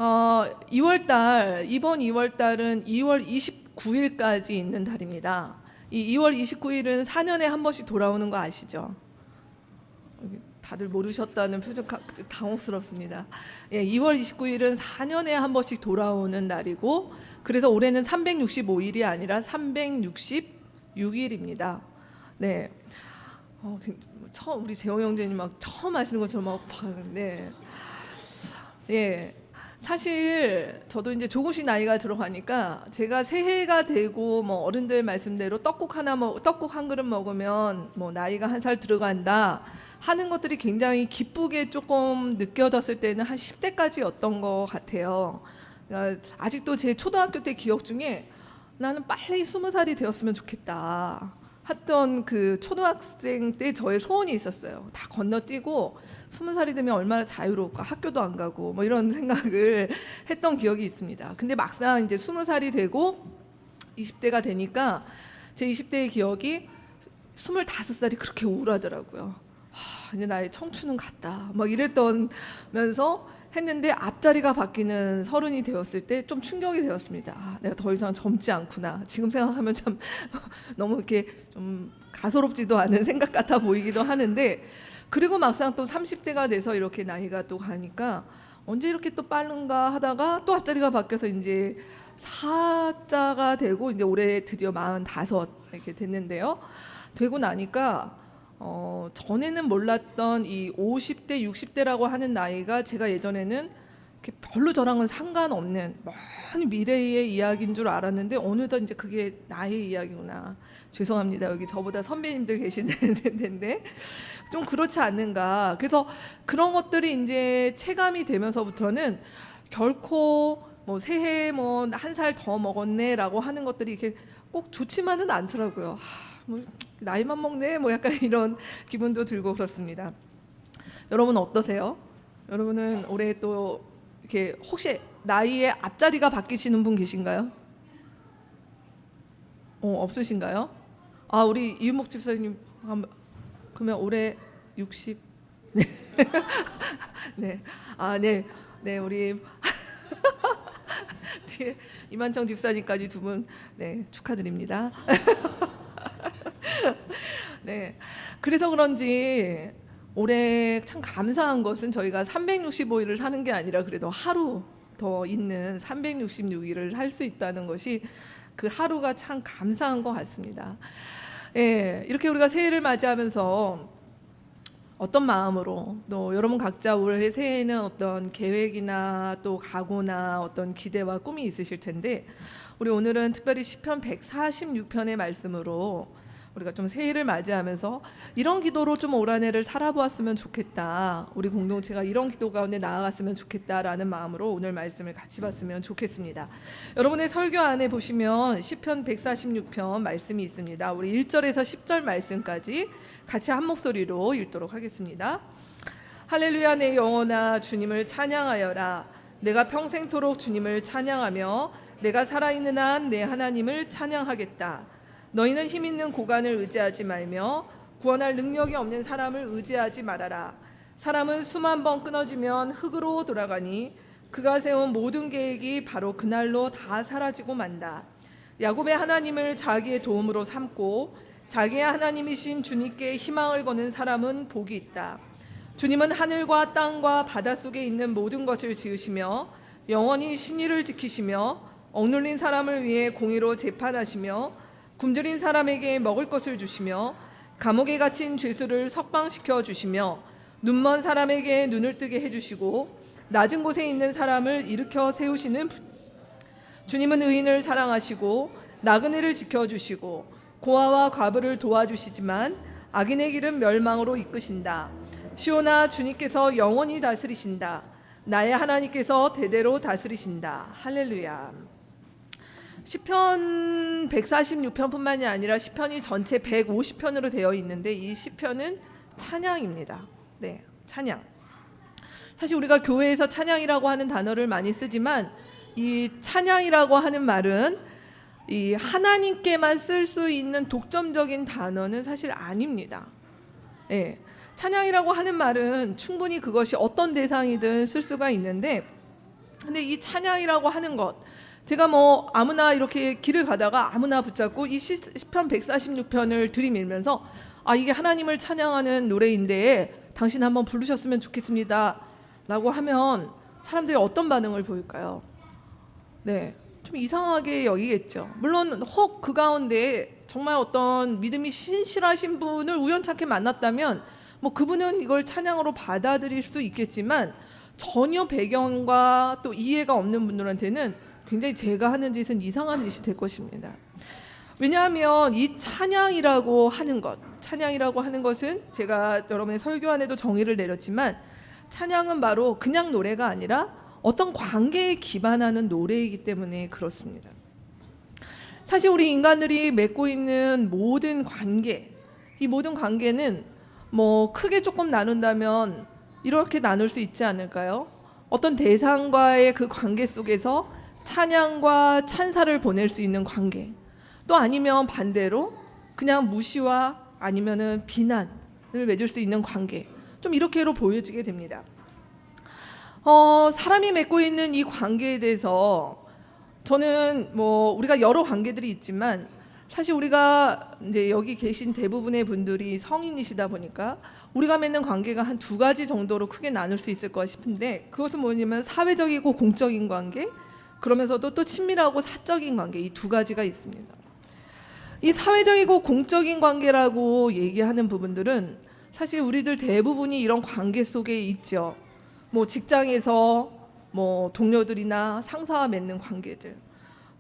이번 2월 달은 2월 29일까지 있는 달입니다. 이 2월 29일은 4년에 한 번씩 돌아오는 거 아시죠? 다들 모르셨다는 표정 당혹스럽습니다. 예, 2월 29일은 4년에 한 번씩 돌아오는 날이고, 그래서 올해는 365일이 아니라 366일입니다. 네. 처음 우리 재호 형제님 막 처음 하시는 것처럼 막 네. 예. 사실 저도 이제 조금씩 나이가 들어가니까 제가 새해가 되고 뭐 어른들 말씀대로 떡국 한 그릇 먹으면 뭐 나이가 한 살 들어간다 하는 것들이 굉장히 기쁘게 조금 느껴졌을 때는 한 10대까지였던 것 같아요. 그러니까 아직도 제 초등학교 때 기억 중에 나는 빨리 20살이 되었으면 좋겠다 했던 그 초등학생 때 저의 소원이 있었어요. 다 건너뛰고 20살이 되면 얼마나 자유로울까, 학교도 안 가고 뭐 이런 생각을 했던 기억이 있습니다. 근데 막상 이제 20살이 되고 20대가 되니까 제 20대의 기억이 25살이 그렇게 우울하더라고요. 이제 나의 청춘은 갔다 막 이랬면서 했는데 앞자리가 바뀌는 30이 되었을 때 좀 충격이 되었습니다. 내가 더 이상 젊지 않구나. 지금 생각하면 참 너무 이렇게 좀 가소롭지도 않은 생각 같아 보이기도 하는데, 그리고 막상 또 30대가 돼서 이렇게 나이가 또 가니까 언제 이렇게 또 빠른가 하다가 또 앞자리가 바뀌어서 이제 4자가 되고 이제 올해 드디어 45 이렇게 됐는데요. 되고 나니까 전에는 몰랐던 이 50대, 60대라고 하는 나이가 제가 예전에는 이렇게 별로 저랑은 상관없는 먼 미래의 이야기인 줄 알았는데 어느덧 이제 그게 나의 이야기구나. 죄송합니다. 여기 저보다 선배님들 계시는데 좀 그렇지 않는가. 그래서 그런 것들이 이제 체감이 되면서부터는 결코 뭐 새해 뭐 한 살 더 먹었네라고 하는 것들이 이렇게 꼭 좋지만은 않더라고요. 뭐 나이만 먹네 뭐 약간 이런 기분도 들고 그렇습니다. 여러분 어떠세요? 여러분은 올해 또 이렇게 혹시 나이의 앞자리가 바뀌시는 분 계신가요? 없으신가요? 우리 이윤목 집사님 그러면 올해 60. 네. 네. 네. 네, 우리 네, 이만청 집사님까지 두 분 네, 축하드립니다. 네. 그래서 그런지 올해 참 감사한 것은 저희가 365일을 사는 게 아니라 그래도 하루 더 있는 366일을 살 수 있다는 것이 그 하루가 참 감사한 것 같습니다. 예, 이렇게 우리가 새해를 맞이하면서 어떤 마음으로 또 여러분 각자 올해 새해에는 어떤 계획이나 또 각오나 어떤 기대와 꿈이 있으실 텐데, 우리 오늘은 특별히 시편 146편의 말씀으로 우리가 좀 새해를 맞이하면서 이런 기도로 좀 올 한 해를 살아보았으면 좋겠다, 우리 공동체가 이런 기도 가운데 나아갔으면 좋겠다라는 마음으로 오늘 말씀을 같이 봤으면 좋겠습니다. 여러분의 설교 안에 보시면 시편 146편 말씀이 있습니다. 우리 1절에서 10절 말씀까지 같이 한 목소리로 읽도록 하겠습니다. 할렐루야, 내 영혼아 주님을 찬양하여라. 내가 평생토록 주님을 찬양하며 내가 살아있는 한 내 하나님을 찬양하겠다. 너희는 힘있는 고관을 의지하지 말며 구원할 능력이 없는 사람을 의지하지 말아라. 사람은 수만 번 끊어지면 흙으로 돌아가니 그가 세운 모든 계획이 바로 그날로 다 사라지고 만다. 야곱의 하나님을 자기의 도움으로 삼고 자기의 하나님이신 주님께 희망을 거는 사람은 복이 있다. 주님은 하늘과 땅과 바닷속에 있는 모든 것을 지으시며 영원히 신의를 지키시며 억눌린 사람을 위해 공의로 재판하시며 굶주린 사람에게 먹을 것을 주시며 감옥에 갇힌 죄수를 석방시켜 주시며 눈먼 사람에게 눈을 뜨게 해주시고 낮은 곳에 있는 사람을 일으켜 세우시는 주님은 의인을 사랑하시고 나그네를 지켜주시고 고아와 과부를 도와주시지만 악인의 길은 멸망으로 이끄신다. 시온아, 주님께서 영원히 다스리신다. 나의 하나님께서 대대로 다스리신다. 할렐루야. 시편 146편뿐만이 아니라 시편이 전체 150편으로 되어 있는데 이 시편은 찬양입니다. 네, 찬양. 사실 우리가 교회에서 찬양이라고 하는 단어를 많이 쓰지만 이 찬양이라고 하는 말은 이 하나님께만 쓸 수 있는 독점적인 단어는 사실 아닙니다. 네, 찬양이라고 하는 말은 충분히 그것이 어떤 대상이든 쓸 수가 있는데 근데 이 찬양이라고 하는 것, 제가 뭐 아무나 이렇게 길을 가다가 아무나 붙잡고 이 시편 146편을 들이밀면서 이게 하나님을 찬양하는 노래인데 당신 한번 부르셨으면 좋겠습니다 라고 하면 사람들이 어떤 반응을 보일까요? 네, 좀 이상하게 여기겠죠. 물론 혹 그 가운데 정말 어떤 믿음이 신실하신 분을 우연찮게 만났다면 뭐 그분은 이걸 찬양으로 받아들일 수 있겠지만, 전혀 배경과 또 이해가 없는 분들한테는 굉장히 제가 하는 짓은 이상한 짓이 될 것입니다. 왜냐하면 이 찬양이라고 하는 것은 제가 여러분의 설교 안에도 정의를 내렸지만, 찬양은 바로 그냥 노래가 아니라 어떤 관계에 기반하는 노래이기 때문에 그렇습니다. 사실 우리 인간들이 맺고 있는 모든 관계, 이 모든 관계는 뭐 크게 조금 나눈다면 이렇게 나눌 수 있지 않을까요? 어떤 대상과의 그 관계 속에서 찬양과 찬사를 보낼 수 있는 관계, 또 아니면 반대로 그냥 무시와 아니면은 비난을 맺을 수 있는 관계, 좀 이렇게로 보여지게 됩니다. 사람이 맺고 있는 이 관계에 대해서 저는 뭐 우리가 여러 관계들이 있지만, 사실 우리가 이제 여기 계신 대부분의 분들이 성인이시다 보니까 우리가 맺는 관계가 한 두 가지 정도로 크게 나눌 수 있을 것 싶은데, 그것은 뭐냐면 사회적이고 공적인 관계, 그러면서도 또 친밀하고 사적인 관계, 이 두 가지가 있습니다. 이 사회적이고 공적인 관계라고 얘기하는 부분들은 사실 우리들 대부분이 이런 관계 속에 있죠. 뭐 직장에서 뭐 동료들이나 상사와 맺는 관계들,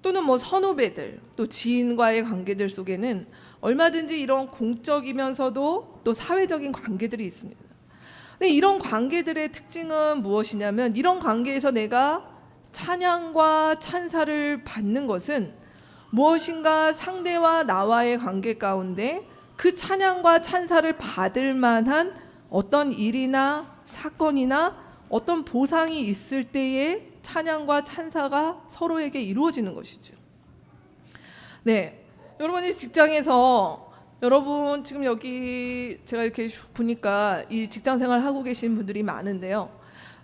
또는 뭐 선후배들, 또 지인과의 관계들 속에는 얼마든지 이런 공적이면서도 또 사회적인 관계들이 있습니다. 근데 이런 관계들의 특징은 무엇이냐면, 이런 관계에서 내가 찬양과 찬사를 받는 것은 무엇인가 상대와 나와의 관계 가운데 그 찬양과 찬사를 받을 만한 어떤 일이나 사건이나 어떤 보상이 있을 때에 찬양과 찬사가 서로에게 이루어지는 것이죠. 네, 여러분이 직장에서, 여러분 지금 여기 제가 이렇게 보니까 이 직장 생활 하고 계신 분들이 많은데요,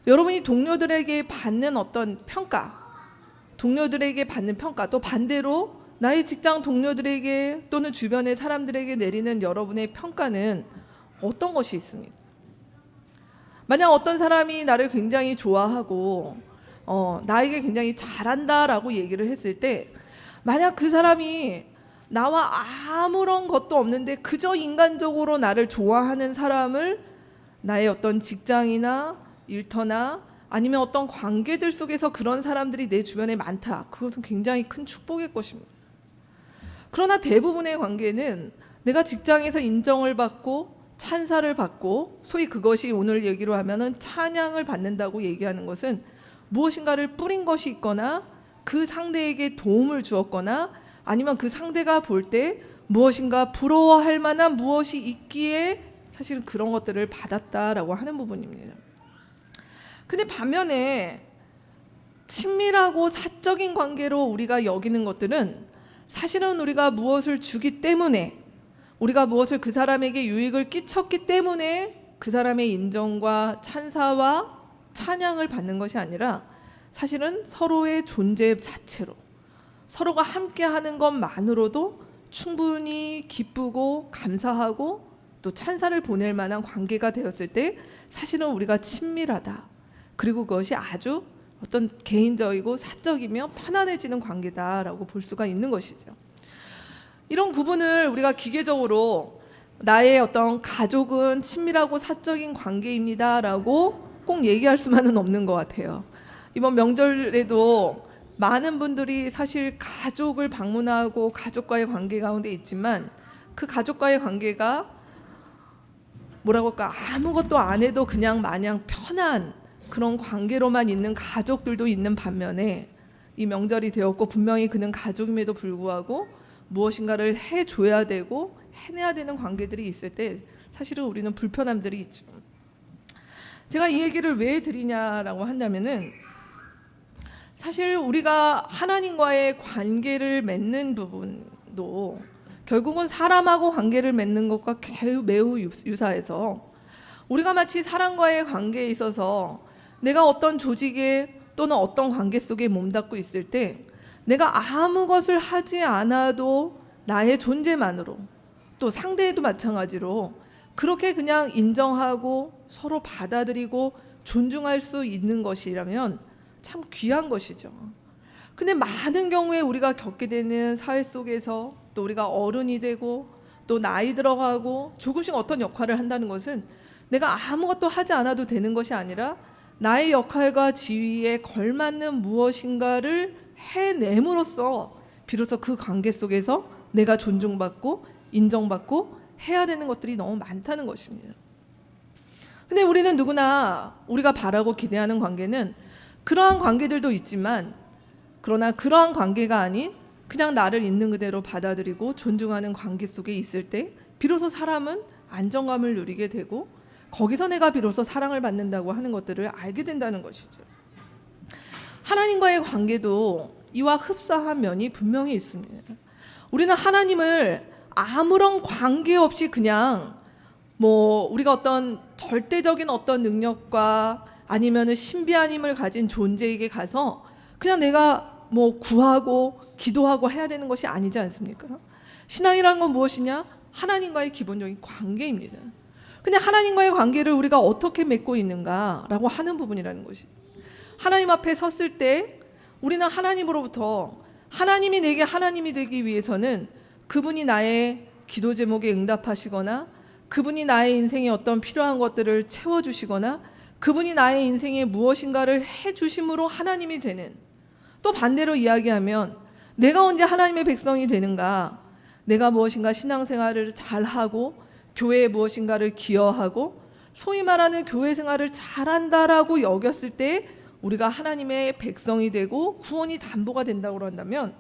여러분이 동료들에게 받는 어떤 평가, 동료들에게 받는 평가, 또 반대로 나의 직장 동료들에게 또는 주변의 사람들에게 내리는 여러분의 평가는 어떤 것이 있습니까? 만약 어떤 사람이 나를 굉장히 좋아하고 나에게 굉장히 잘한다라고 얘기를 했을 때, 만약 그 사람이 나와 아무런 것도 없는데 그저 인간적으로 나를 좋아하는 사람을 나의 어떤 직장이나 일터나 아니면 어떤 관계들 속에서 그런 사람들이 내 주변에 많다, 그것은 굉장히 큰 축복일 것입니다. 그러나 대부분의 관계는 내가 직장에서 인정을 받고 찬사를 받고, 소위 그것이 오늘 얘기로 하면은 찬양을 받는다고 얘기하는 것은 무엇인가를 뿌린 것이 있거나 그 상대에게 도움을 주었거나 아니면 그 상대가 볼 때 무엇인가 부러워할 만한 무엇이 있기에 사실은 그런 것들을 받았다라고 하는 부분입니다. 근데 반면에 친밀하고 사적인 관계로 우리가 여기는 것들은 사실은 우리가 무엇을 주기 때문에, 우리가 무엇을 그 사람에게 유익을 끼쳤기 때문에 그 사람의 인정과 찬사와 찬양을 받는 것이 아니라, 사실은 서로의 존재 자체로, 서로가 함께하는 것만으로도 충분히 기쁘고 감사하고 또 찬사를 보낼 만한 관계가 되었을 때 사실은 우리가 친밀하다, 그리고 그것이 아주 어떤 개인적이고 사적이며 편안해지는 관계다라고 볼 수가 있는 것이죠. 이런 구분을 우리가 기계적으로 나의 어떤 가족은 친밀하고 사적인 관계입니다라고 꼭 얘기할 수만은 없는 것 같아요. 이번 명절에도 많은 분들이 사실 가족을 방문하고 가족과의 관계 가운데 있지만, 그 가족과의 관계가 뭐라고 할까, 아무것도 안 해도 그냥 마냥 편한 그런 관계로만 있는 가족들도 있는 반면에, 이 명절이 되었고 분명히 그는 가족임에도 불구하고 무엇인가를 해줘야 되고 해내야 되는 관계들이 있을 때 사실은 우리는 불편함들이 있죠. 제가 이 얘기를 왜 드리냐라고 한다면은, 사실 우리가 하나님과의 관계를 맺는 부분도 결국은 사람하고 관계를 맺는 것과 매우 유사해서, 우리가 마치 사람과의 관계에 있어서 내가 어떤 조직에 또는 어떤 관계 속에 몸담고 있을 때 내가 아무 것을 하지 않아도 나의 존재만으로, 또 상대에도 마찬가지로 그렇게 그냥 인정하고 서로 받아들이고 존중할 수 있는 것이라면 참 귀한 것이죠. 근데 많은 경우에 우리가 겪게 되는 사회 속에서, 또 우리가 어른이 되고 또 나이 들어가고 조금씩 어떤 역할을 한다는 것은 내가 아무것도 하지 않아도 되는 것이 아니라 나의 역할과 지위에 걸맞는 무엇인가를 해냄으로써 비로소 그 관계 속에서 내가 존중받고 인정받고 해야 되는 것들이 너무 많다는 것입니다. 근데 우리는 누구나 우리가 바라고 기대하는 관계는 그러한 관계들도 있지만, 그러나 그러한 관계가 아닌 그냥 나를 있는 그대로 받아들이고 존중하는 관계 속에 있을 때 비로소 사람은 안정감을 누리게 되고 거기서 내가 비로소 사랑을 받는다고 하는 것들을 알게 된다는 것이죠. 하나님과의 관계도 이와 흡사한 면이 분명히 있습니다. 우리는 하나님을 아무런 관계 없이 그냥 우리가 어떤 절대적인 어떤 능력과 아니면은 신비한 힘을 가진 존재에게 가서 그냥 내가 구하고 기도하고 해야 되는 것이 아니지 않습니까? 신앙이란 건 무엇이냐? 하나님과의 기본적인 관계입니다. 근데 하나님과의 관계를 우리가 어떻게 맺고 있는가라고 하는 부분이라는 것이, 하나님 앞에 섰을 때 우리는 하나님으로부터, 하나님이 내게 하나님이 되기 위해서는 그분이 나의 기도 제목에 응답하시거나, 그분이 나의 인생에 어떤 필요한 것들을 채워주시거나, 그분이 나의 인생에 무엇인가를 해주심으로 하나님이 되는, 또 반대로 이야기하면 내가 언제 하나님의 백성이 되는가, 내가 무엇인가 신앙생활을 잘하고 교회에 무엇인가를 기여하고 소위 말하는 교회 생활을 잘한다라고 여겼을 때 우리가 하나님의 백성이 되고 구원이 담보가 된다고 한다면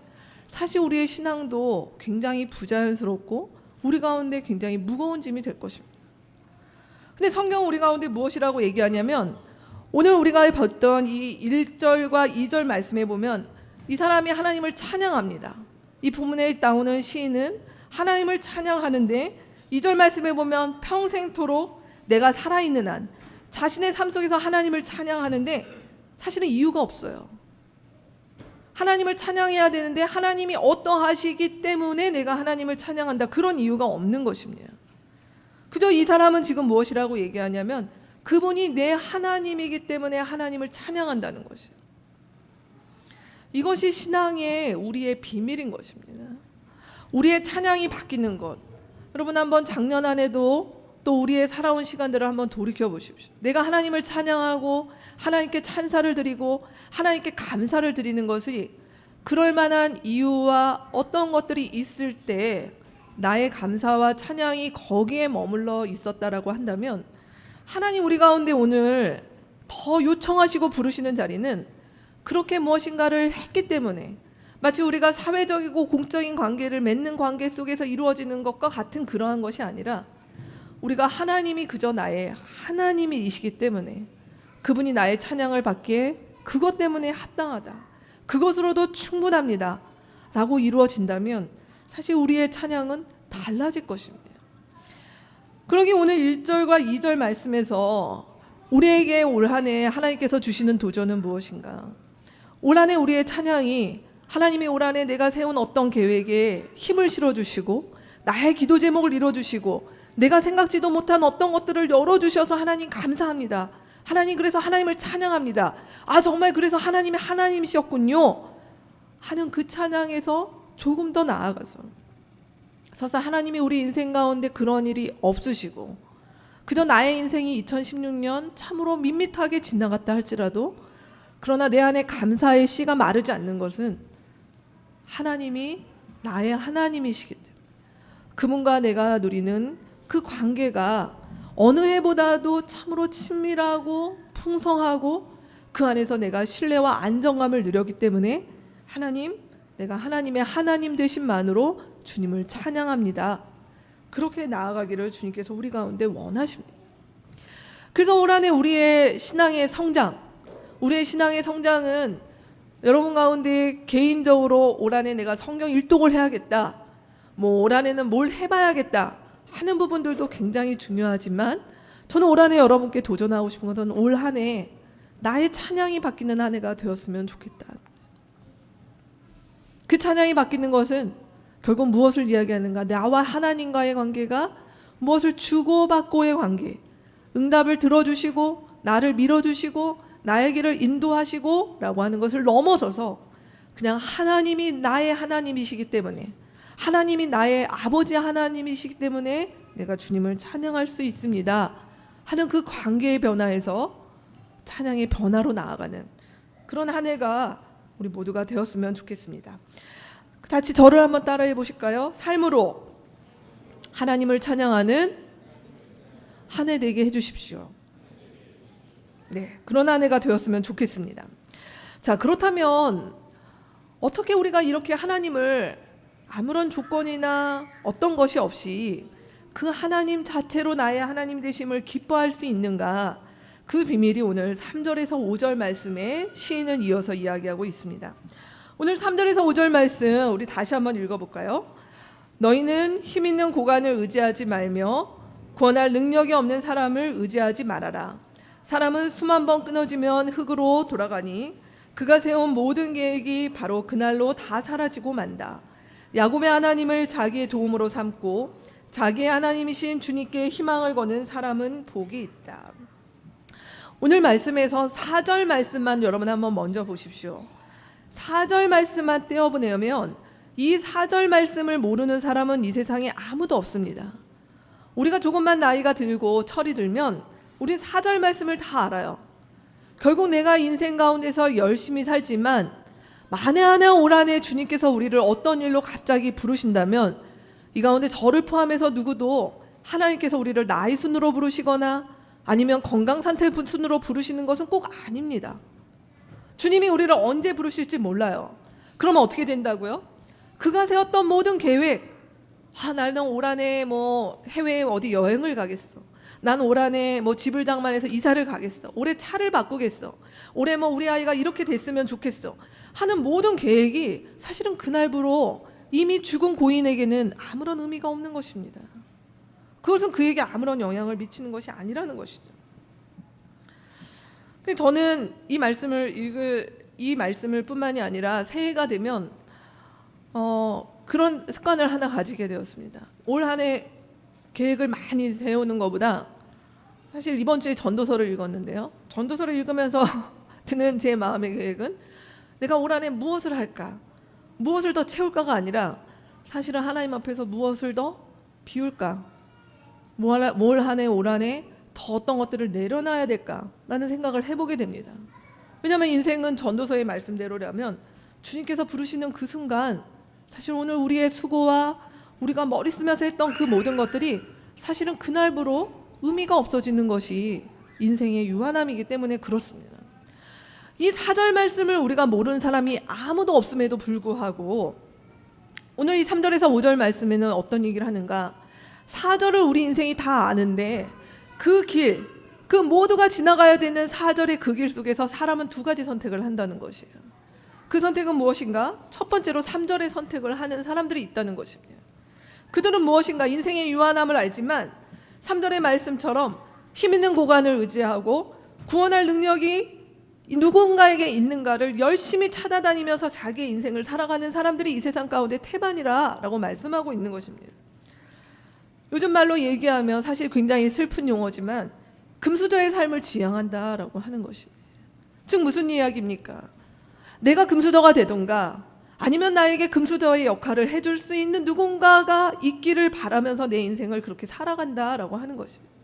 사실 우리의 신앙도 굉장히 부자연스럽고 우리 가운데 굉장히 무거운 짐이 될 것입니다. 근데 성경은 우리 가운데 무엇이라고 얘기하냐면, 오늘 우리가 봤던 이 1절과 2절 말씀에 보면 이 사람이 하나님을 찬양합니다. 이 본문에 나오는 시인은 하나님을 찬양하는데 2절 말씀에 보면 평생토록 내가 살아있는 한, 자신의 삶 속에서 하나님을 찬양하는데 사실은 이유가 없어요. 하나님을 찬양해야 되는데 하나님이 어떠하시기 때문에 내가 하나님을 찬양한다, 그런 이유가 없는 것입니다. 그저 이 사람은 지금 무엇이라고 얘기하냐면 그분이 내 하나님이기 때문에 하나님을 찬양한다는 것이에요. 이것이 신앙의 우리의 비밀인 것입니다. 우리의 찬양이 바뀌는 것, 여러분 한번 작년 한 해도 또 우리의 살아온 시간들을 한번 돌이켜 보십시오. 내가 하나님을 찬양하고 하나님께 찬사를 드리고 하나님께 감사를 드리는 것이 그럴 만한 이유와 어떤 것들이 있을 때 나의 감사와 찬양이 거기에 머물러 있었다라고 한다면, 하나님 우리 가운데 오늘 더 요청하시고 부르시는 자리는 그렇게 무엇인가를 했기 때문에, 마치 우리가 사회적이고 공적인 관계를 맺는 관계 속에서 이루어지는 것과 같은 그러한 것이 아니라 우리가 하나님이 그저 나의 하나님이시기 때문에 그분이 나의 찬양을 받기에 그것 때문에 합당하다, 그것으로도 충분합니다 라고 이루어진다면 사실 우리의 찬양은 달라질 것입니다. 그러기 오늘 1절과 2절 말씀에서 우리에게 올 한 해 하나님께서 주시는 도전은 무엇인가? 올 한 해 우리의 찬양이 하나님이 올 한 해 내가 세운 어떤 계획에 힘을 실어주시고 나의 기도 제목을 이뤄주시고 내가 생각지도 못한 어떤 것들을 열어주셔서 하나님 감사합니다, 하나님 그래서 하나님을 찬양합니다, 아 정말 그래서 하나님이 하나님이셨군요 하는 그 찬양에서 조금 더 나아가서 서서 하나님이 우리 인생 가운데 그런 일이 없으시고 그저 나의 인생이 2016년 참으로 밋밋하게 지나갔다 할지라도, 그러나 내 안에 감사의 씨가 마르지 않는 것은 하나님이 나의 하나님이시기 때문에 그분과 내가 누리는 그 관계가 어느 해보다도 참으로 친밀하고 풍성하고 그 안에서 내가 신뢰와 안정감을 누렸기 때문에 하나님, 내가 하나님의 하나님 되심만으로 주님을 찬양합니다, 그렇게 나아가기를 주님께서 우리 가운데 원하십니다. 그래서 올 한 해 우리의 신앙의 성장, 우리의 신앙의 성장은 여러분 가운데 개인적으로 올 한 해 내가 성경 일독을 해야겠다, 올 한 해는 뭘 해봐야겠다 하는 부분들도 굉장히 중요하지만, 저는 올 한 해 여러분께 도전하고 싶은 것은 올 한 해 나의 찬양이 바뀌는 한 해가 되었으면 좋겠다. 그 찬양이 바뀌는 것은 결국 무엇을 이야기하는가? 나와 하나님과의 관계가 무엇을 주고받고의 관계, 응답을 들어주시고 나를 밀어주시고 나의 길을 인도하시고 라고 하는 것을 넘어서서 그냥 하나님이 나의 하나님이시기 때문에, 하나님이 나의 아버지 하나님이시기 때문에 내가 주님을 찬양할 수 있습니다 하는 그 관계의 변화에서 찬양의 변화로 나아가는 그런 한 해가 우리 모두가 되었으면 좋겠습니다. 같이 저를 한번 따라해 보실까요? 삶으로 하나님을 찬양하는 한 해 되게 해주십시오. 네, 그런 한 해가 되었으면 좋겠습니다. 자, 그렇다면 어떻게 우리가 이렇게 하나님을 아무런 조건이나 어떤 것이 없이 그 하나님 자체로 나의 하나님 되심을 기뻐할 수 있는가? 그 비밀이 오늘 3절에서 5절 말씀에 시인은 이어서 이야기하고 있습니다. 오늘 3절에서 5절 말씀 우리 다시 한번 읽어볼까요? 너희는 힘 있는 고관을 의지하지 말며 구원할 능력이 없는 사람을 의지하지 말아라. 사람은 수만 번 끊어지면 흙으로 돌아가니 그가 세운 모든 계획이 바로 그날로 다 사라지고 만다. 야곱의 하나님을 자기의 도움으로 삼고 자기의 하나님이신 주님께 희망을 거는 사람은 복이 있다. 오늘 말씀에서 4절 말씀만 여러분 한번 먼저 보십시오. 4절 말씀만 떼어보내면 이 4절 말씀을 모르는 사람은 이 세상에 아무도 없습니다. 우리가 조금만 나이가 들고 철이 들면 우린 4절 말씀을 다 알아요. 결국 내가 인생 가운데서 열심히 살지만 만에 하나 올 한 해 주님께서 우리를 어떤 일로 갑자기 부르신다면 이 가운데 저를 포함해서 누구도 하나님께서 우리를 나이 순으로 부르시거나 아니면 건강 상태 순으로 부르시는 것은 꼭 아닙니다. 주님이 우리를 언제 부르실지 몰라요. 그러면 어떻게 된다고요? 그가 세웠던 모든 계획, 나는 올 한 해 뭐 해외에 어디 여행을 가겠어. 난 올 한 해 뭐 집을 장만해서 이사를 가겠어. 올해 차를 바꾸겠어. 올해 뭐 우리 아이가 이렇게 됐으면 좋겠어. 하는 모든 계획이 사실은 그날부로 이미 죽은 고인에게는 아무런 의미가 없는 것입니다. 그것은 그에게 아무런 영향을 미치는 것이 아니라는 것이죠. 저는 이 말씀을 뿐만이 아니라 새해가 되면 그런 습관을 하나 가지게 되었습니다. 올 한 해 계획을 많이 세우는 것보다 사실 이번 주에 전도서를 읽었는데요. 전도서를 읽으면서 드는 제 마음의 계획은 내가 올 한 해 무엇을 할까? 무엇을 더 채울까가 아니라 사실은 하나님 앞에서 무엇을 더 비울까? 올 한 해 올 한 해 더 어떤 것들을 내려놔야 될까라는 생각을 해보게 됩니다. 왜냐하면 인생은 전도서의 말씀대로라면 주님께서 부르시는 그 순간 사실 오늘 우리의 수고와 우리가 머리 쓰면서 했던 그 모든 것들이 사실은 그날부로 의미가 없어지는 것이 인생의 유한함이기 때문에 그렇습니다. 이 4절 말씀을 우리가 모르는 사람이 아무도 없음에도 불구하고 오늘 이 3절에서 5절 말씀에는 어떤 얘기를 하는가? 4절을 우리 인생이 다 아는데 그 길, 그 모두가 지나가야 되는 4절의 그 길 속에서 사람은 두 가지 선택을 한다는 것이에요. 그 선택은 무엇인가? 첫 번째로 3절의 선택을 하는 사람들이 있다는 것입니다. 그들은 무엇인가? 인생의 유한함을 알지만 3절의 말씀처럼 힘 있는 고관을 의지하고 구원할 능력이 누군가에게 있는가를 열심히 찾아다니면서 자기의 인생을 살아가는 사람들이 이 세상 가운데 태반이라 라고 말씀하고 있는 것입니다. 요즘 말로 얘기하면 사실 굉장히 슬픈 용어지만 금수저의 삶을 지향한다라고 하는 것입니다. 즉 무슨 이야기입니까? 내가 금수저가 되던가 아니면 나에게 금수저의 역할을 해줄 수 있는 누군가가 있기를 바라면서 내 인생을 그렇게 살아간다라고 하는 것입니다.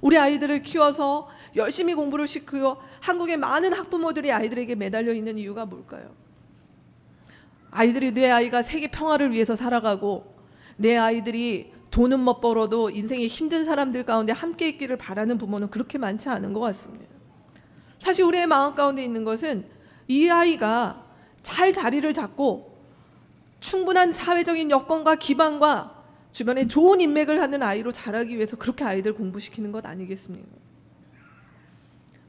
우리 아이들을 키워서 열심히 공부를 시키고 한국의 많은 학부모들이 아이들에게 매달려 있는 이유가 뭘까요? 아이들이 내 아이가 세계 평화를 위해서 살아가고 내 아이들이 돈은 못 벌어도 인생의 힘든 사람들 가운데 함께 있기를 바라는 부모는 그렇게 많지 않은 것 같습니다. 사실 우리의 마음 가운데 있는 것은 이 아이가 잘 자리를 잡고 충분한 사회적인 여건과 기반과 주변에 좋은 인맥을 하는 아이로 자라기 위해서 그렇게 아이들 공부시키는 것 아니겠습니까?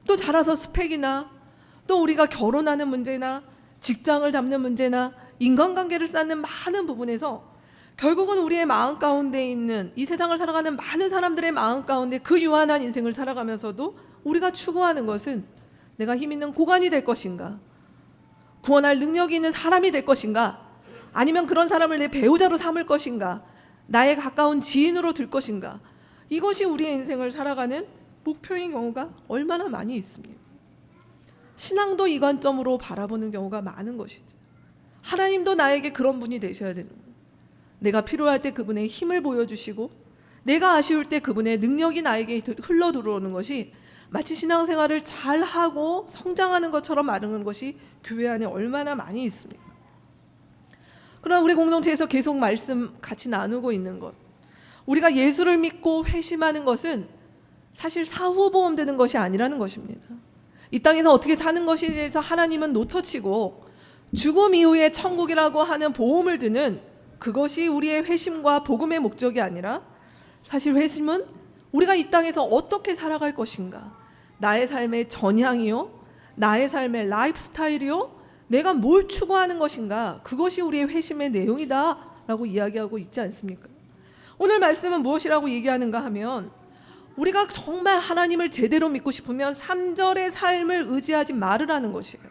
또 자라서 스펙이나 또 우리가 결혼하는 문제나 직장을 잡는 문제나 인간관계를 쌓는 많은 부분에서 결국은 우리의 마음 가운데 있는 이 세상을 살아가는 많은 사람들의 마음 가운데 그 유한한 인생을 살아가면서도 우리가 추구하는 것은 내가 힘 있는 고관이 될 것인가? 구원할 능력이 있는 사람이 될 것인가? 아니면 그런 사람을 내 배우자로 삼을 것인가? 나의 가까운 지인으로 둘 것인가? 이것이 우리의 인생을 살아가는 목표인 경우가 얼마나 많이 있습니다. 신앙도 이 관점으로 바라보는 경우가 많은 것이죠. 하나님도 나에게 그런 분이 되셔야 되는 거예요. 내가 필요할 때 그분의 힘을 보여주시고 내가 아쉬울 때 그분의 능력이 나에게 흘러 들어오는 것이 마치 신앙생활을 잘하고 성장하는 것처럼 말하는 것이 교회 안에 얼마나 많이 있습니까? 그러나 우리 공동체에서 계속 말씀 같이 나누고 있는 것, 우리가 예수를 믿고 회심하는 것은 사실 사후보험 되는 것이 아니라는 것입니다. 이 땅에서 어떻게 사는 것에 대해서 하나님은 노터치고 죽음 이후에 천국이라고 하는 보험을 드는 그것이 우리의 회심과 복음의 목적이 아니라 사실 회심은 우리가 이 땅에서 어떻게 살아갈 것인가, 나의 삶의 전향이요, 나의 삶의 라이프 스타일이요, 내가 뭘 추구하는 것인가, 그것이 우리의 회심의 내용이다 라고 이야기하고 있지 않습니까? 오늘 말씀은 무엇이라고 얘기하는가 하면 우리가 정말 하나님을 제대로 믿고 싶으면 3절의 삶을 의지하지 말으라는 것이에요.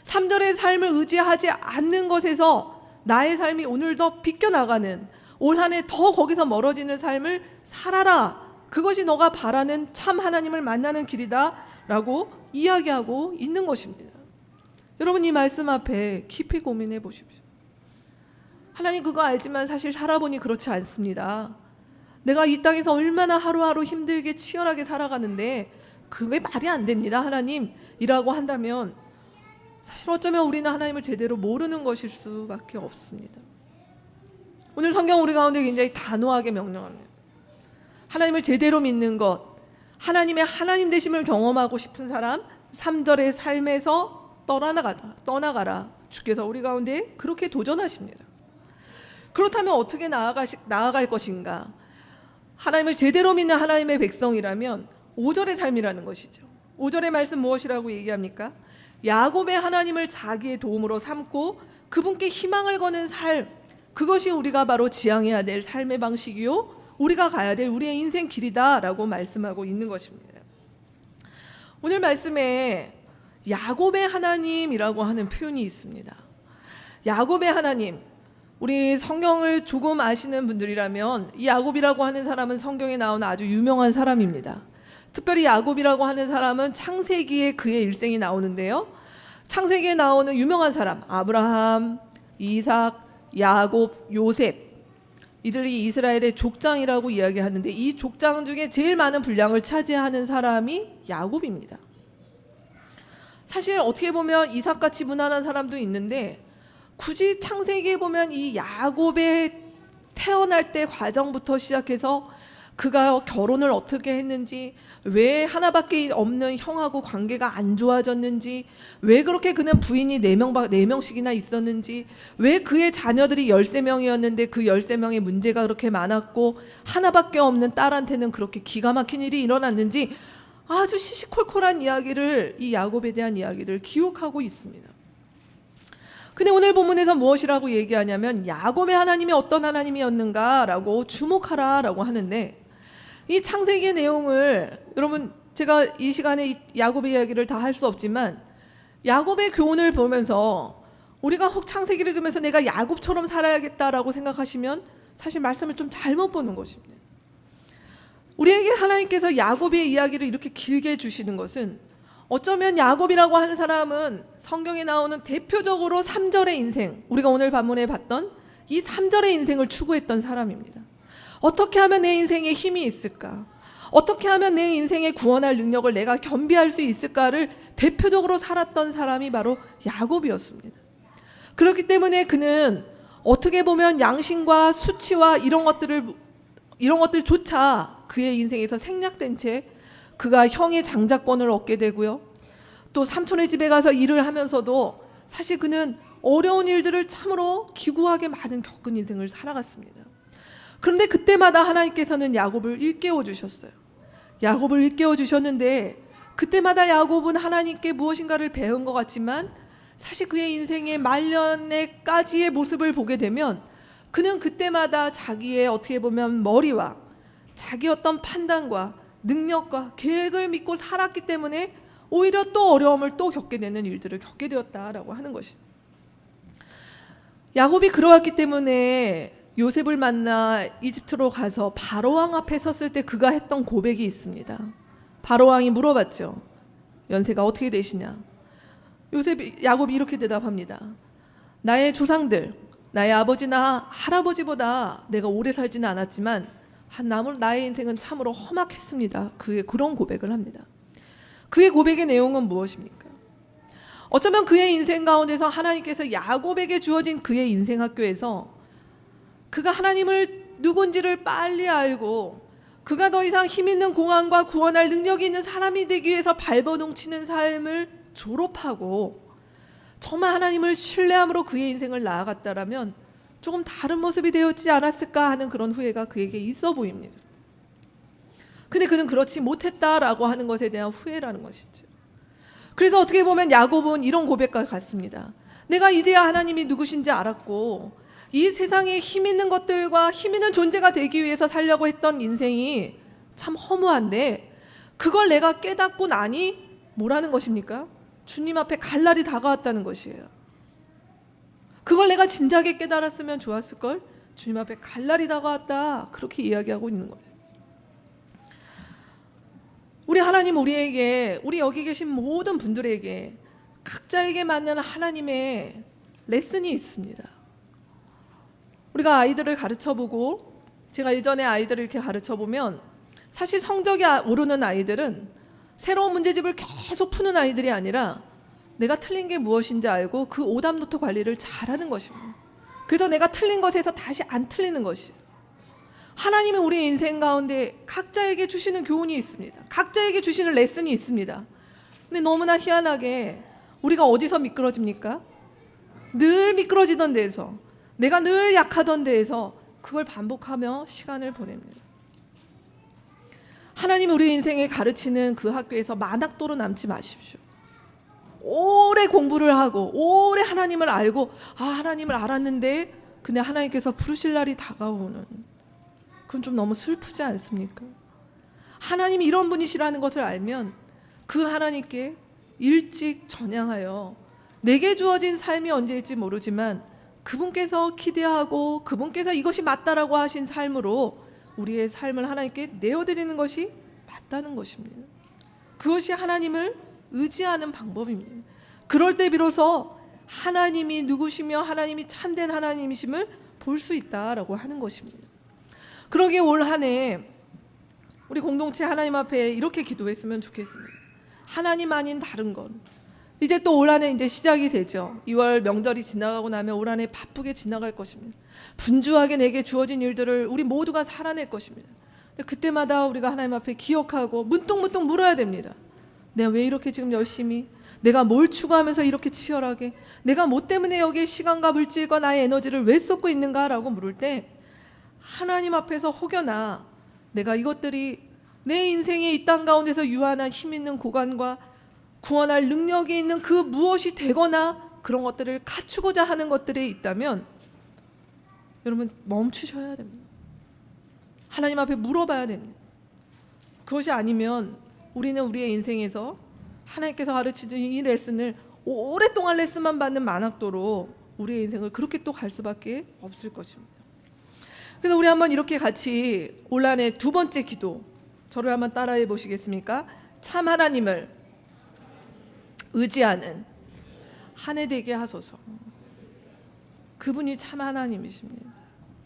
3절의 삶을 의지하지 않는 것에서 나의 삶이 오늘 더 비껴나가는, 올 한 해 더 거기서 멀어지는 삶을 살아라, 그것이 너가 바라는 참 하나님을 만나는 길이다 라고 이야기하고 있는 것입니다. 여러분, 이 말씀 앞에 깊이 고민해 보십시오. 하나님 그거 알지만 사실 살아보니 그렇지 않습니다. 내가 이 땅에서 얼마나 하루하루 힘들게 치열하게 살아가는데 그게 말이 안 됩니다, 하나님 이라고 한다면 사실 어쩌면 우리는 하나님을 제대로 모르는 것일 수밖에 없습니다. 오늘 성경 우리 가운데 굉장히 단호하게 명령합니다. 하나님을 제대로 믿는 것, 하나님의 하나님 되심을 경험하고 싶은 사람 3절의 삶에서 떠나가라. 주께서 우리 가운데 그렇게 도전하십니다. 그렇다면 어떻게 나아갈 것인가? 하나님을 제대로 믿는 하나님의 백성이라면 5절의 삶이라는 것이죠. 5절의 말씀 무엇이라고 얘기합니까? 야곱의 하나님을 자기의 도움으로 삼고 그분께 희망을 거는 삶, 그것이 우리가 바로 지향해야 될 삶의 방식이요, 우리가 가야 될 우리의 인생 길이다라고 말씀하고 있는 것입니다. 오늘 말씀에 야곱의 하나님이라고 하는 표현이 있습니다. 야곱의 하나님, 우리 성경을 조금 아시는 분들이라면 이 야곱이라고 하는 사람은 성경에 나오는 아주 유명한 사람입니다. 특별히 야곱이라고 하는 사람은 창세기에 그의 일생이 나오는데요, 창세기에 나오는 유명한 사람 아브라함, 이삭, 야곱, 요셉, 이들이 이스라엘의 족장이라고 이야기하는데 이 족장 중에 제일 많은 분량을 차지하는 사람이 야곱입니다. 사실 어떻게 보면 이삭같이 무난한 사람도 있는데 굳이 창세기에 보면 이 야곱의 태어날 때 과정부터 시작해서 그가 결혼을 어떻게 했는지, 왜 하나밖에 없는 형하고 관계가 안 좋아졌는지, 왜 그렇게 그는 부인이 4명씩이나 있었는지, 왜 그의 자녀들이 13명이었는데 그 13명의 문제가 그렇게 많았고 하나밖에 없는 딸한테는 그렇게 기가 막힌 일이 일어났는지 아주 시시콜콜한 이야기를, 이 야곱에 대한 이야기를 기록하고 있습니다. 근데 오늘 본문에서 무엇이라고 얘기하냐면 야곱의 하나님이 어떤 하나님이었는가라고 주목하라라고 하는데, 이 창세기의 내용을 여러분, 제가 이 시간에 이 야곱의 이야기를 다 할 수 없지만 야곱의 교훈을 보면서 우리가 혹 창세기를 읽으면서 내가 야곱처럼 살아야겠다라고 생각하시면 사실 말씀을 좀 잘못 보는 것입니다. 우리에게 하나님께서 야곱의 이야기를 이렇게 길게 주시는 것은 어쩌면 야곱이라고 하는 사람은 성경에 나오는 대표적으로 3절의 인생, 우리가 오늘 본문에 봤던 이 3절의 인생을 추구했던 사람입니다. 어떻게 하면 내 인생에 힘이 있을까? 어떻게 하면 내 인생에 구원할 능력을 내가 겸비할 수 있을까를 대표적으로 살았던 사람이 바로 야곱이었습니다. 그렇기 때문에 그는 어떻게 보면 양심과 수치와 이런 것들조차 그의 인생에서 생략된 채 그가 형의 장자권을 얻게 되고요, 또 삼촌의 집에 가서 일을 하면서도 사실 그는 어려운 일들을 참으로 기구하게 많은 겪은 인생을 살아갔습니다. 그런데 그때마다 하나님께서는 야곱을 일깨워 주셨어요. 야곱을 일깨워 주셨는데 그때마다 야곱은 하나님께 무엇인가를 배운 것 같지만 사실 그의 인생의 말년에까지의 모습을 보게 되면 그는 그때마다 자기의 어떻게 보면 머리와 자기 어떤 판단과 능력과 계획을 믿고 살았기 때문에 오히려 또 어려움을 또 겪게 되는 일들을 겪게 되었다라고 하는 것이죠. 야곱이 그러했기 때문에 요셉을 만나 이집트로 가서 바로왕 앞에 섰을 때 그가 했던 고백이 있습니다. 바로왕이 물어봤죠. 연세가 어떻게 되시냐? 야곱이 이렇게 대답합니다. 나의 조상들, 나의 아버지나 할아버지보다 내가 오래 살지는 않았지만 나의 인생은 참으로 험악했습니다. 그런 고백을 합니다. 그의 고백의 내용은 무엇입니까? 어쩌면 그의 인생 가운데서 하나님께서 야곱에게 주어진 그의 인생 학교에서 그가 하나님을 누군지를 빨리 알고 그가 더 이상 힘 있는 공안과 구원할 능력이 있는 사람이 되기 위해서 발버둥치는 삶을 졸업하고 정말 하나님을 신뢰함으로 그의 인생을 나아갔다라면 조금 다른 모습이 되었지 않았을까 하는 그런 후회가 그에게 있어 보입니다. 근데 그는 그렇지 못했다라고 하는 것에 대한 후회라는 것이죠. 그래서 어떻게 보면 야곱은 이런 고백과 같습니다. 내가 이제야 하나님이 누구신지 알았고 이 세상에 힘 있는 것들과 힘 있는 존재가 되기 위해서 살려고 했던 인생이 참 허무한데 그걸 내가 깨닫고 나니 뭐라는 것입니까? 주님 앞에 갈 날이 다가왔다는 것이에요. 그걸 내가 진작에 깨달았으면 좋았을걸? 주님 앞에 갈 날이 다가왔다. 그렇게 이야기하고 있는 거예요. 우리 하나님 우리에게, 우리 여기 계신 모든 분들에게 각자에게 맞는 하나님의 레슨이 있습니다. 우리가 아이들을 가르쳐보고 제가 예전에 아이들을 이렇게 가르쳐보면 사실 성적이 오르는 아이들은 새로운 문제집을 계속 푸는 아이들이 아니라 내가 틀린 게 무엇인지 알고 그 오답노트 관리를 잘하는 것입니다. 그래서 내가 틀린 것에서 다시 안 틀리는 것이에요. 하나님이 우리 인생 가운데 각자에게 주시는 교훈이 있습니다. 각자에게 주시는 레슨이 있습니다. 근데 너무나 희한하게 우리가 어디서 미끄러집니까? 늘 미끄러지던 데에서, 내가 늘 약하던 데에서 그걸 반복하며 시간을 보냅니다. 하나님이 우리 인생에 가르치는 그 학교에서 만학도로 남지 마십시오. 오래 공부를 하고 오래 하나님을 알고 하나님을 알았는데 근데 하나님께서 부르실 날이 다가오는, 그건 좀 너무 슬프지 않습니까? 하나님이 이런 분이시라는 것을 알면 그 하나님께 일찍 전향하여 내게 주어진 삶이 언제일지 모르지만 그분께서 기대하고 그분께서 이것이 맞다라고 하신 삶으로 우리의 삶을 하나님께 내어드리는 것이 맞다는 것입니다. 그것이 하나님을 의지하는 방법입니다. 그럴 때 비로소 하나님이 누구시며 하나님이 참된 하나님이심을 볼 수 있다라고 하는 것입니다. 그러기에 올 한 해 우리 공동체 하나님 앞에 이렇게 기도했으면 좋겠습니다. 하나님 아닌 다른 것. 이제 또 올 한 해 이제 시작이 되죠. 2월 명절이 지나가고 나면 올 한 해 바쁘게 지나갈 것입니다. 분주하게 내게 주어진 일들을 우리 모두가 살아낼 것입니다. 그때마다 우리가 하나님 앞에 기억하고 문득문득 물어야 됩니다. 내가 왜 이렇게 지금 열심히, 내가 뭘 추구하면서 이렇게 치열하게, 내가 뭐 때문에 여기에 시간과 물질과 나의 에너지를 왜 쏟고 있는가라고 물을 때 하나님 앞에서 혹여나 내가 이것들이 내 인생의 이 땅 가운데서 유한한 힘 있는 고관과 구원할 능력이 있는 그 무엇이 되거나 그런 것들을 갖추고자 하는 것들이 있다면 여러분 멈추셔야 됩니다. 하나님 앞에 물어봐야 됩니다. 그것이 아니면 우리는 우리의 인생에서 하나님께서 가르치신 이 레슨을 오랫동안 레슨만 받는 만학도로 우리의 인생을 그렇게 또 갈 수밖에 없을 것입니다. 그래서 우리 한번 이렇게 같이 올 한 해 두 번째 기도, 저를 한번 따라해 보시겠습니까? 참 하나님을 의지하는 한 해 되게 하소서. 그분이 참 하나님이십니다.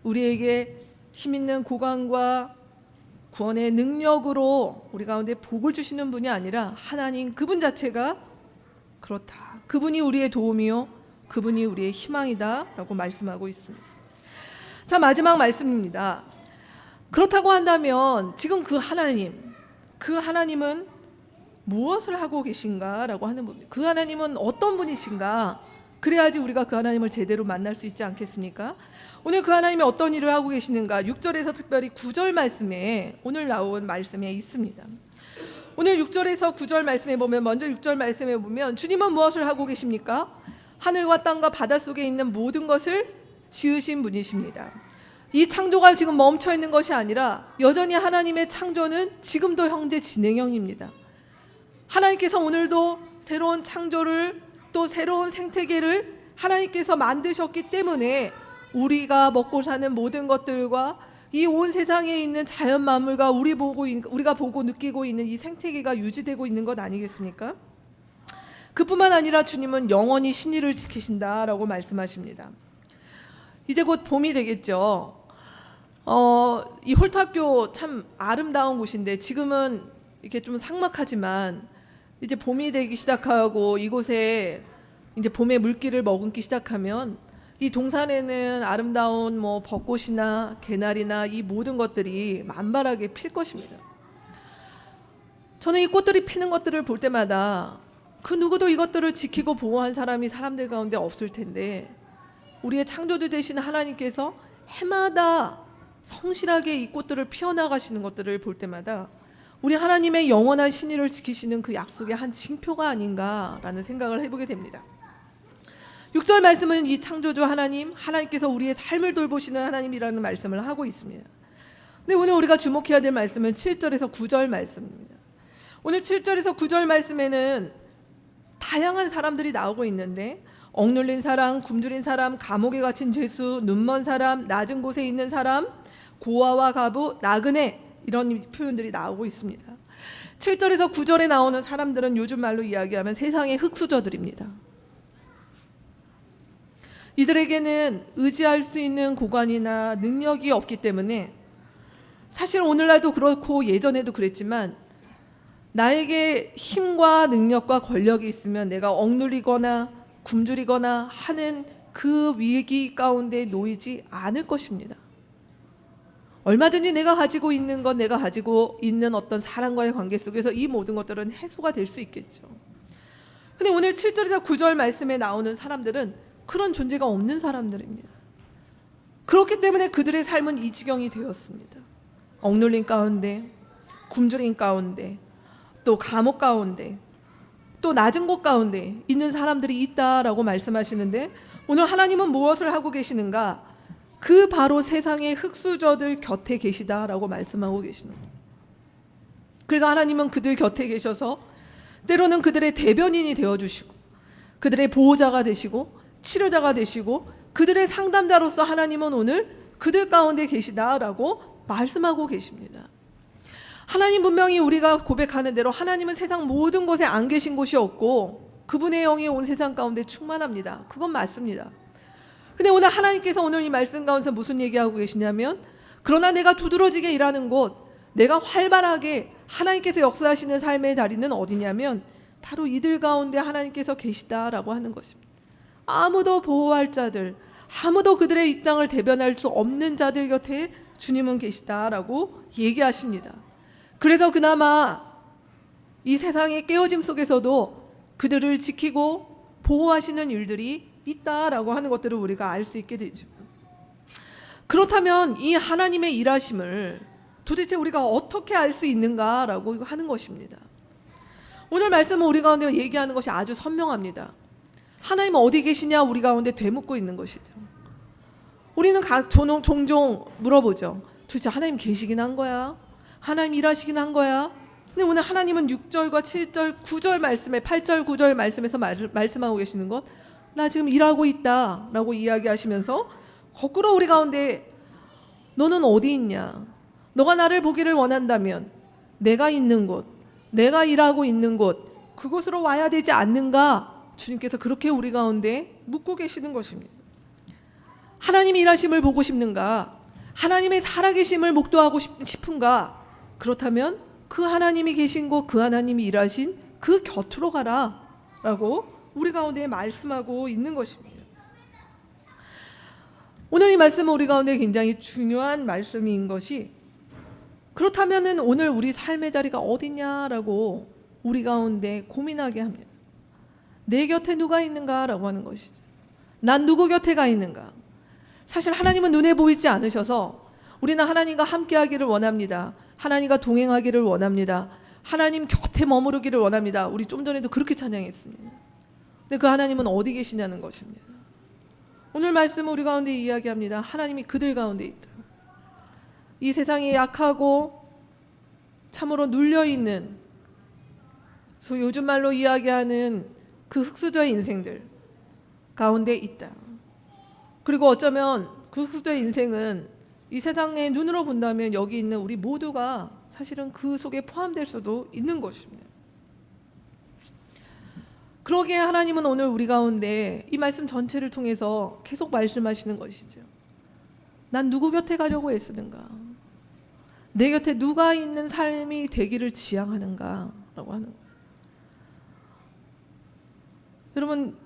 우리에게 힘 있는 고관과 구원의 능력으로 우리 가운데 복을 주시는 분이 아니라 하나님 그분 자체가 그렇다. 그분이 우리의 도움이요 그분이 우리의 희망이다 라고 말씀하고 있습니다. 자, 마지막 말씀입니다. 그렇다고 한다면 지금 그 하나님은 무엇을 하고 계신가 라고 하는 부분, 그 하나님은 어떤 분이신가, 그래야지 우리가 그 하나님을 제대로 만날 수 있지 않겠습니까? 오늘 그 하나님이 어떤 일을 하고 계시는가 6절에서 특별히 9절 말씀에 오늘 나온 말씀에 있습니다. 오늘 6절에서 9절 말씀에 보면, 먼저 6절 말씀에 보면 주님은 무엇을 하고 계십니까? 하늘과 땅과 바다 속에 있는 모든 것을 지으신 분이십니다. 이 창조가 지금 멈춰 있는 것이 아니라 여전히 하나님의 창조는 지금도 현재 진행형입니다. 하나님께서 오늘도 새로운 창조를, 또 새로운 생태계를 하나님께서 만드셨기 때문에 우리가 먹고 사는 모든 것들과 이 온 세상에 있는 자연 만물과 우리가 보고 느끼고 있는 이 생태계가 유지되고 있는 것 아니겠습니까? 그뿐만 아니라 주님은 영원히 신의를 지키신다라고 말씀하십니다. 이제 곧 봄이 되겠죠. 이 홀탑교 참 아름다운 곳인데 지금은 이렇게 좀 삭막하지만 이제 봄이 되기 시작하고 이곳에 이제 봄의 물기를 머금기 시작하면 이 동산에는 아름다운 벚꽃이나 개나리나 이 모든 것들이 만발하게 필 것입니다. 저는 이 꽃들이 피는 것들을 볼 때마다 그 누구도 이것들을 지키고 보호한 사람이 사람들 가운데 없을 텐데 우리의 창조주 되신 하나님께서 해마다 성실하게 이 꽃들을 피워나가시는 것들을 볼 때마다 우리 하나님의 영원한 신의를 지키시는 그 약속의 한 징표가 아닌가라는 생각을 해보게 됩니다. 6절 말씀은 이 창조주 하나님께서 우리의 삶을 돌보시는 하나님이라는 말씀을 하고 있습니다. 근데 오늘 우리가 주목해야 될 말씀은 7절에서 9절 말씀입니다. 오늘 7절에서 9절 말씀에는 다양한 사람들이 나오고 있는데 억눌린 사람, 굶주린 사람, 감옥에 갇힌 죄수, 눈먼 사람, 낮은 곳에 있는 사람, 고아와 가부, 나그네 이런 표현들이 나오고 있습니다. 7절에서 9절에 나오는 사람들은 요즘 말로 이야기하면 세상의 흙수저들입니다. 이들에게는 의지할 수 있는 고관이나 능력이 없기 때문에 사실 오늘날도 그렇고 예전에도 그랬지만 나에게 힘과 능력과 권력이 있으면 내가 억눌리거나 굶주리거나 하는 그 위기 가운데 놓이지 않을 것입니다. 얼마든지 내가 가지고 있는 것, 내가 가지고 있는 어떤 사람과의 관계 속에서 이 모든 것들은 해소가 될 수 있겠죠. 근데 오늘 7절에서 9절 말씀에 나오는 사람들은 그런 존재가 없는 사람들입니다. 그렇기 때문에 그들의 삶은 이 지경이 되었습니다. 억눌린 가운데, 굶주린 가운데, 또 감옥 가운데, 또 낮은 곳 가운데 있는 사람들이 있다라고 말씀하시는데 오늘 하나님은 무엇을 하고 계시는가? 그 바로 세상의 흙수저들 곁에 계시다라고 말씀하고 계시는 거예요. 그래서 하나님은 그들 곁에 계셔서 때로는 그들의 대변인이 되어주시고 그들의 보호자가 되시고 치료자가 되시고 그들의 상담자로서 하나님은 오늘 그들 가운데 계시다라고 말씀하고 계십니다. 하나님 분명히 우리가 고백하는 대로 하나님은 세상 모든 곳에 안 계신 곳이 없고 그분의 영이 온 세상 가운데 충만합니다. 그건 맞습니다. 근데 오늘 하나님께서 오늘 이 말씀 가운데서 무슨 얘기하고 계시냐면 그러나 내가 두드러지게 일하는 곳, 내가 활발하게 하나님께서 역사하시는 삶의 다리는 어디냐면 바로 이들 가운데 하나님께서 계시다라고 하는 것입니다. 아무도 보호할 자들, 아무도 그들의 입장을 대변할 수 없는 자들 곁에 주님은 계시다라고 얘기하십니다. 그래서 그나마 이 세상의 깨어짐 속에서도 그들을 지키고 보호하시는 일들이 있다라고 하는 것들을 우리가 알 수 있게 되죠. 그렇다면 이 하나님의 일하심을 도대체 우리가 어떻게 알 수 있는가라고 하는 것입니다. 오늘 말씀은 우리 가운데 얘기하는 것이 아주 선명합니다. 하나님은 어디 계시냐 우리 가운데 되묻고 있는 것이죠. 우리는 종종 물어보죠. 도대체 하나님 계시긴 한 거야? 하나님 일하시긴 한 거야? 근데 오늘 하나님은 6절과 7절, 9절 말씀에 8절, 9절 말씀에서 말씀하고 계시는 것, 나 지금 일하고 있다 라고 이야기하시면서 거꾸로 우리 가운데 너는 어디 있냐? 너가 나를 보기를 원한다면 내가 있는 곳, 내가 일하고 있는 곳, 그곳으로 와야 되지 않는가? 주님께서 그렇게 우리 가운데 묻고 계시는 것입니다. 하나님의 일하심을 보고 싶는가? 하나님의 살아계심을 목도하고 싶은가? 그렇다면 그 하나님이 계신 곳, 그 하나님이 일하신 그 곁으로 가라 라고 우리 가운데 말씀하고 있는 것입니다. 오늘 이 말씀은 우리 가운데 굉장히 중요한 말씀인 것이 그렇다면 오늘 우리 삶의 자리가 어디냐라고 우리 가운데 고민하게 합니다. 내 곁에 누가 있는가라고 하는 것이죠. 난 누구 곁에 가 있는가? 사실 하나님은 눈에 보이지 않으셔서 우리는 하나님과 함께하기를 원합니다. 하나님과 동행하기를 원합니다. 하나님 곁에 머무르기를 원합니다. 우리 좀 전에도 그렇게 찬양했습니다. 근데 그 하나님은 어디 계시냐는 것입니다. 오늘 말씀은 우리 가운데 이야기합니다. 하나님이 그들 가운데 있다. 이 세상에 약하고 참으로 눌려있는, 소위 요즘 말로 이야기하는 그 흙수저의 인생들 가운데 있다. 그리고 어쩌면 그 흙수저의 인생은 이 세상의 눈으로 본다면 여기 있는 우리 모두가 사실은 그 속에 포함될 수도 있는 것입니다. 그러기에 하나님은 오늘 우리 가운데 이 말씀 전체를 통해서 계속 말씀하시는 것이죠. 난 누구 곁에 가려고 애쓰는가? 내 곁에 누가 있는 삶이 되기를 지향하는가? 라고 하는 거예요. 여러분,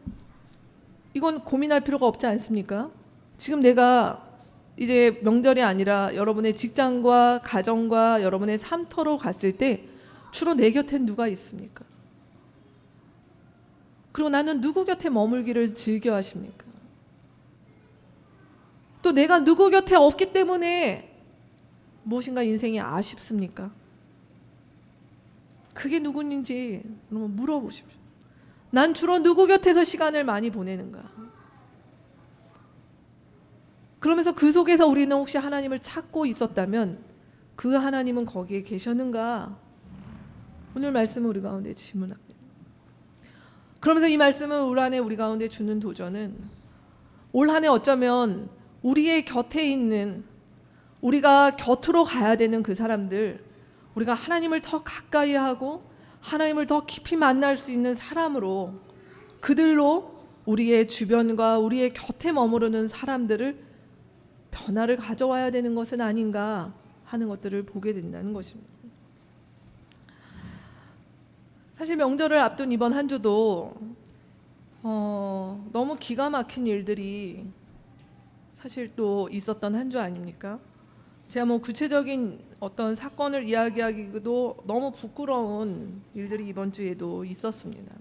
이건 고민할 필요가 없지 않습니까? 지금 내가 이제 명절이 아니라 여러분의 직장과 가정과 여러분의 삶터로 갔을 때 주로 내 곁엔 누가 있습니까? 그리고 나는 누구 곁에 머물기를 즐겨 하십니까? 또 내가 누구 곁에 없기 때문에 무엇인가 인생이 아쉽습니까? 그게 누구인지 여러분 물어보십시오. 난 주로 누구 곁에서 시간을 많이 보내는가? 그러면서 그 속에서 우리는 혹시 하나님을 찾고 있었다면 그 하나님은 거기에 계셨는가? 오늘 말씀은 우리 가운데 질문합니다. 그러면서 이 말씀은 올 한 해 우리 가운데 주는 도전은 올 한 해 어쩌면 우리의 곁에 있는, 우리가 곁으로 가야 되는 그 사람들, 우리가 하나님을 더 가까이 하고 하나님을 더 깊이 만날 수 있는 사람으로, 그들로 우리의 주변과 우리의 곁에 머무르는 사람들을 변화를 가져와야 되는 것은 아닌가 하는 것들을 보게 된다는 것입니다. 사실 명절을 앞둔 이번 한 주도 너무 기가 막힌 일들이 사실 또 있었던 한 주 아닙니까? 제가 뭐 구체적인 어떤 사건을 이야기하기도 너무 부끄러운 일들이 이번 주에도 있었습니다.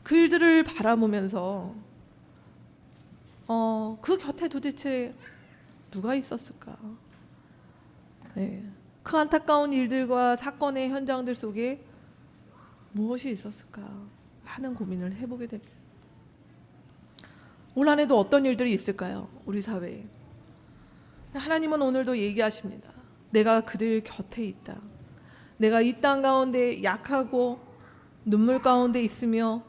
그 일들을 바라보면서 그 곁에 도대체 누가 있었을까? 네. 그 안타까운 일들과 사건의 현장들 속에 무엇이 있었을까 하는 고민을 해보게 됩니다. 올 한 해도 어떤 일들이 있을까요? 우리 사회에. 하나님은 오늘도 얘기하십니다. 내가 그들 곁에 있다. 내가 이 땅 가운데 약하고 눈물 가운데 있으며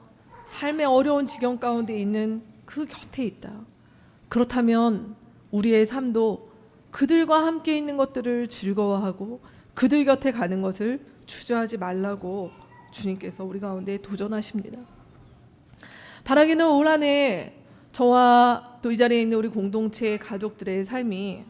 삶의 어려운 지경 가운데 있는 그 곁에 있다. 그렇다면 우리의 삶도 그들과 함께 있는 것들을 즐거워하고 그들 곁에 가는 것을 주저하지 말라고 주님께서 우리 가운데 도전하십니다. 바라기는 올 한 해 저와 또 이 자리에 있는 우리 공동체 가족들의 삶이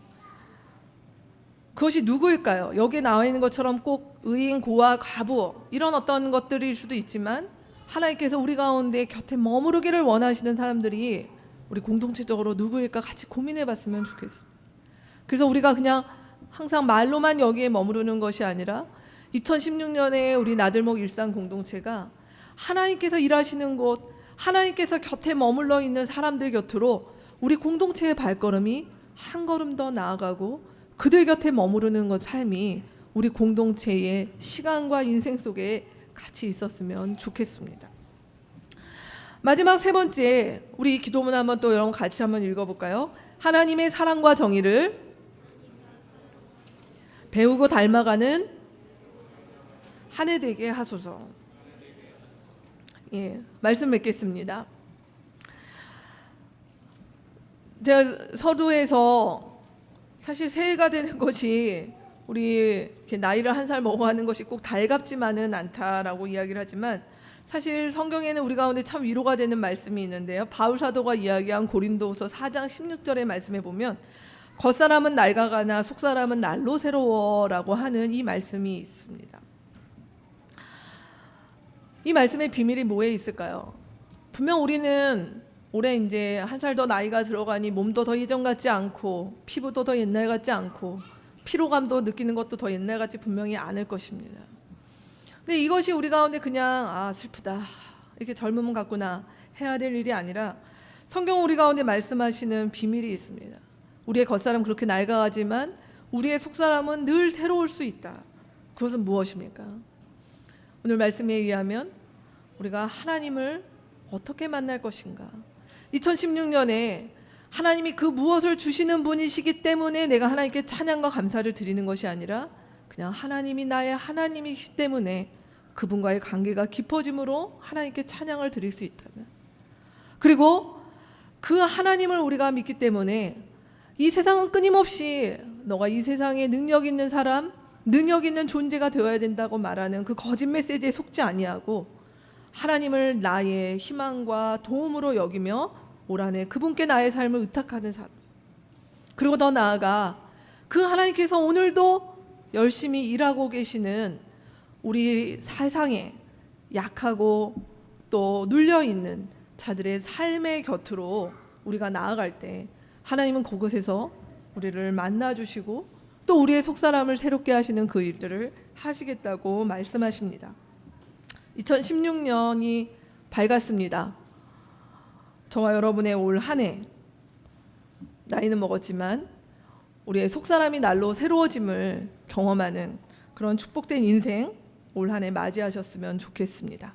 그것이 누구일까요? 여기에 나와 있는 것처럼 꼭 의인, 고아, 과부 이런 어떤 것들일 수도 있지만 하나님께서 우리 가운데 곁에 머무르기를 원하시는 사람들이 우리 공동체적으로 누구일까 같이 고민해 봤으면 좋겠습니다. 그래서 우리가 그냥 항상 말로만 여기에 머무르는 것이 아니라 2016년에 우리 나들목 일상 공동체가 하나님께서 일하시는 곳, 하나님께서 곁에 머물러 있는 사람들 곁으로 우리 공동체의 발걸음이 한 걸음 더 나아가고 그들 곁에 머무르는 것 삶이 우리 공동체의 시간과 인생 속에 같이 있었으면 좋겠습니다. 마지막 세 번째, 우리 기도문 한번 또 여러분 같이 한번 읽어볼까요? 하나님의 사랑과 정의를 배우고 닮아가는 한 해 되게 하소서. 예, 말씀 맺겠습니다. 제가 서두에서 사실 새해가 되는 것이 우리 이렇게 나이를 한 살 먹어가는 것이 꼭 달갑지만은 않다라고 이야기를 하지만 사실 성경에는 우리 가운데 참 위로가 되는 말씀이 있는데요. 바울 사도가 이야기한 고린도후서 4장 16절의 말씀에 보면 겉사람은 낡아가나 속사람은 날로 새로워라고 하는 이 말씀이 있습니다. 이 말씀의 비밀이 뭐에 있을까요? 분명 우리는 올해 이제 한 살 더 나이가 들어가니 몸도 더 예전 같지 않고 피부도 더 옛날 같지 않고 피로감도 느끼는 것도 더 옛날 같지 분명히 않을 것입니다. 근데 이것이 우리 가운데 그냥 슬프다 이렇게 젊으면 같구나 해야 될 일이 아니라 성경 우리 가운데 말씀하시는 비밀이 있습니다. 우리의 겉사람은 그렇게 낡아가지만 우리의 속사람은 늘 새로울 수 있다. 그것은 무엇입니까? 오늘 말씀에 의하면 우리가 하나님을 어떻게 만날 것인가, 2016년에 하나님이 그 무엇을 주시는 분이시기 때문에 내가 하나님께 찬양과 감사를 드리는 것이 아니라 그냥 하나님이 나의 하나님이시기 때문에 그분과의 관계가 깊어짐으로 하나님께 찬양을 드릴 수 있다면, 그리고 그 하나님을 우리가 믿기 때문에 이 세상은 끊임없이 너가 이 세상에 능력 있는 사람, 능력 있는 존재가 되어야 된다고 말하는 그 거짓 메시지에 속지 아니하고 하나님을 나의 희망과 도움으로 여기며 올 한해 그분께 나의 삶을 의탁하는 사람, 그리고 더 나아가 그 하나님께서 오늘도 열심히 일하고 계시는 우리 세상에 약하고 또 눌려있는 자들의 삶의 곁으로 우리가 나아갈 때 하나님은 그곳에서 우리를 만나주시고 또 우리의 속사람을 새롭게 하시는 그 일들을 하시겠다고 말씀하십니다. 2016년이 밝았습니다. 저와 여러분의 올 한 해, 나이는 먹었지만 우리의 속사람이 날로 새로워짐을 경험하는 그런 축복된 인생 올 한 해 맞이하셨으면 좋겠습니다.